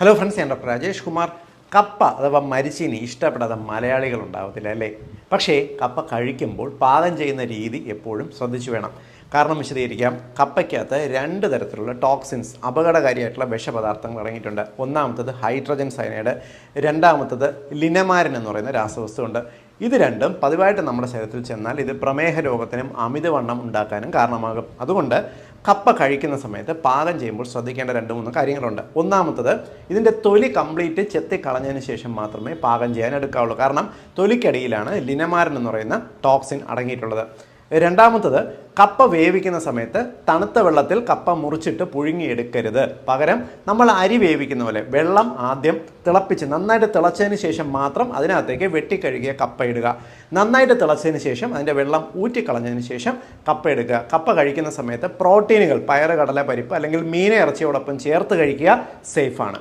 Hello friends, ഞാൻ doctor Rajesh Kumar. കപ്പ അഥവാ മരിച്ചീനി ഇഷ്ടപ്പെടാത്ത മലയാളികളുണ്ടാവത്തില്ല അല്ലേ? പക്ഷേ കപ്പ കഴിക്കുമ്പോൾ പാകം ചെയ്യുന്ന രീതി എപ്പോഴും ശ്രദ്ധിച്ചു വേണം. കാരണം വിശദീകരിക്കാം. കപ്പയ്ക്കകത്ത് രണ്ട് തരത്തിലുള്ള ടോക്സിൻസ്, അപകടകാരിയായിട്ടുള്ള വിഷപദാർത്ഥങ്ങൾ അടങ്ങിയിട്ടുണ്ട്. ഒന്നാമത്തത് ഹൈഡ്രജൻ സയനൈഡ്, രണ്ടാമത്തത് ലിനമാരിൻ എന്ന് പറയുന്ന രാസവസ്തുണ്ട്. ഇത് രണ്ടും പതിവായിട്ട് നമ്മുടെ ശരീരത്തിൽ ചെന്നാൽ ഇത് പ്രമേഹ രോഗത്തിനും അമിതവണ്ണം ഉണ്ടാക്കാനും കാരണമാകും. അതുകൊണ്ട് കപ്പ കഴിക്കുന്ന സമയത്ത് പാകം ചെയ്യുമ്പോൾ ശ്രദ്ധിക്കേണ്ട 2-3 കാര്യങ്ങളുണ്ട്. ഒന്നാമത്തത്, ഇതിൻ്റെ തൊലി കംപ്ലീറ്റ് ചെത്തിക്കളഞ്ഞതിന് ശേഷം മാത്രമേ പാകം ചെയ്യാൻ എടുക്കാവുള്ളൂ. കാരണം തൊലിക്കടിയിലാണ് ലിനമാരിൻ എന്ന് പറയുന്ന ടോക്സിൻ അടങ്ങിയിട്ടുള്ളത്. രണ്ടാമത്തത്, കപ്പ വേവിക്കുന്ന സമയത്ത് തണുത്ത വെള്ളത്തിൽ കപ്പ മുറിച്ചിട്ട് പുഴുങ്ങിയെടുക്കരുത്. പകരം നമ്മൾ അരി വേവിക്കുന്ന പോലെ വെള്ളം ആദ്യം തിളപ്പിച്ച് നന്നായിട്ട് തിളച്ചതിന് ശേഷം മാത്രം അതിനകത്തേക്ക് വെട്ടിക്കഴുകിയ കപ്പ ഇടുക. നന്നായിട്ട് തിളച്ചതിന് ശേഷം അതിൻ്റെ വെള്ളം ഊറ്റിക്കളഞ്ഞതിന് ശേഷം കപ്പ എടുക്കുക. കപ്പ കഴിക്കുന്ന സമയത്ത് പ്രോട്ടീനുകൾ, പയറ്, കടല, പരിപ്പ് അല്ലെങ്കിൽ മീന ഇറച്ചിയോടൊപ്പം ചേർത്ത് കഴിക്കുക. സേഫാണ്.